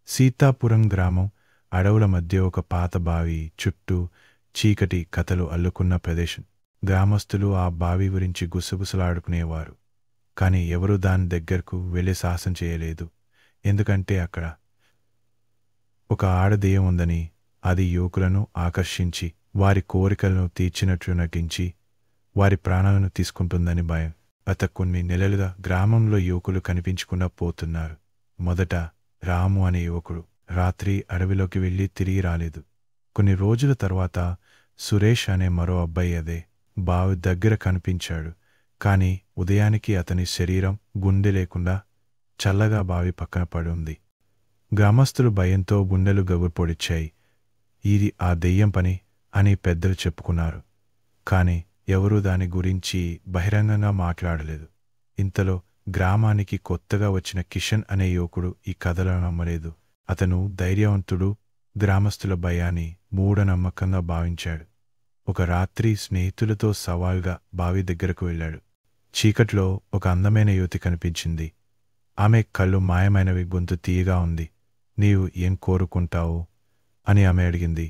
సీతాపురం గ్రామం అడవుల మధ్య ఒక పాత బావి చుట్టూ చీకటి కథలు అల్లుకున్న ప్రదేశం. గ్రామస్తులు ఆ బావి గురించి గుసగుసలాడుకునేవారు. కాని ఎవరూ దాని దగ్గరకు వెళ్ళే సాహసం చేయలేదు. ఎందుకంటే అక్కడ ఒక ఆడదెయ్యం ఉందని, అది యువకులను ఆకర్షించి వారి కోరికలను తీర్చినట్లు నటించి వారి ప్రాణాలను తీసుకుంటుందని భయం. గత కొన్ని నెలలుగా గ్రామంలో యువకులు కనిపించకుండా పోతున్నారు. మొదట రాము అనే యువకుడు రాత్రి అడవిలోకి వెళ్ళి తిరిగి రాలేదు. కొన్ని రోజుల తర్వాత సురేష్ అనే మరో అబ్బాయి అదే బావి దగ్గర కనిపించాడు. కాని ఉదయానికి అతని శరీరం గుండె లేకుండా చల్లగా బావి పక్కన పడి ఉంది. గ్రామస్తులు భయంతో గుండెలు గగుర్పొడిచాయి. ఇది ఆ దెయ్యం పని అని పెద్దలు చెప్పుకున్నారు. కాని ఎవరూ దాని గురించి బహిరంగంగా మాట్లాడలేదు. ఇంతలో గ్రామానికి కొత్తగా వచ్చిన కిషన్ అనే యువకుడు ఈ కథలను నమ్మలేదు. అతను ధైర్యవంతుడు, గ్రామస్తుల భయాన్ని మూఢనమ్మకంగా భావించాడు. ఒక రాత్రి స్నేహితులతో సవాల్గా బావి దగ్గరకు వెళ్ళాడు. చీకట్లో ఒక అందమైన యువతి కనిపించింది. ఆమె కళ్ళు మాయమైనవి, గొంతు తీయగా ఉంది. నీవు ఏం కోరుకుంటావు అని ఆమె అడిగింది.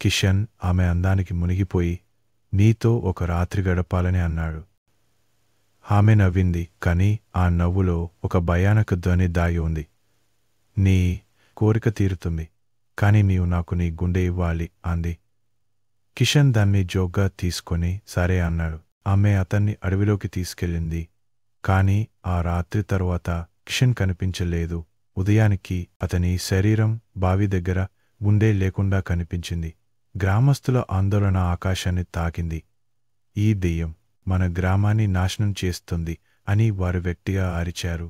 కిషన్ ఆమె అందానికి మునిగిపోయి నీతో ఒక రాత్రి గడపాలని అన్నాడు. ఆమె నవ్వింది, కాని ఆ నవ్వులో ఒక భయానక ధ్వని దాగి ఉంది. నీ కోరిక తీరుతుంది, కాని నీవు నాకు నీ గుండె ఇవ్వాలి అంది. కిషన్ దాన్ని జోగ్గా తీసుకొని సరే అన్నాడు. ఆమె అతన్ని అడవిలోకి తీసుకెళ్ళింది. కాని ఆ రాత్రి తరువాత కిషన్ కనిపించలేదు. ఉదయానికి అతని శరీరం బావి దగ్గర గుండె లేకుండా కనిపించింది. గ్రామస్తుల ఆందోళన ఆకాశాన్ని తాకింది. ఈ దెయ్యం మన గ్రామాన్ని నాశనం చేస్తుంది అని వారు గట్టిగా అరిచారు.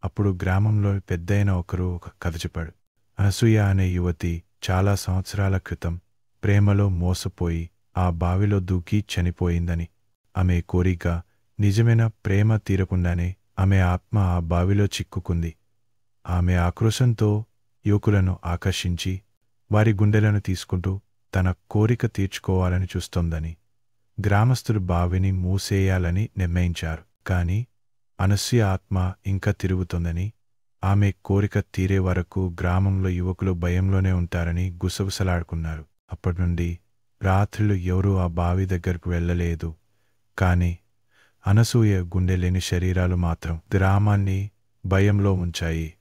అప్పుడు గ్రామంలో పెద్దయిన ఒకరు ఒక కథ చెప్పాడు. అనసూయ అనే యువతి చాలా సంవత్సరాల క్రితం ప్రేమలో మోసపోయి ఆ బావిలో దూకి చనిపోయిందని. ఆమె కోరిక నిజమైన ప్రేమ తీరకుండానే ఆమె ఆత్మ ఆ బావిలో చిక్కుకుంది. ఆమె ఆక్రోశంతో యువకులను ఆకర్షించి వారి గుండెలను తీసుకుంటూ తన కోరిక తీర్చుకోవాలని చూస్తోందని. గ్రామస్తులు బావిని మూసేయాలని నిర్ణయించారు. కాని అనసూయ ఆత్మ ఇంకా తిరుగుతోందని, ఆమె కోరిక తీరే వరకు గ్రామంలో యువకులు భయంలోనే ఉంటారని గుసగుసలాడుకున్నారు. అప్పటినుండి రాత్రులు ఎవరూ ఆ బావి దగ్గరకు వెళ్ళలేదు. కాని అనసూయ గుండె లేని శరీరాలు మాత్రం గ్రామాన్ని భయంలో ఉంచాయి.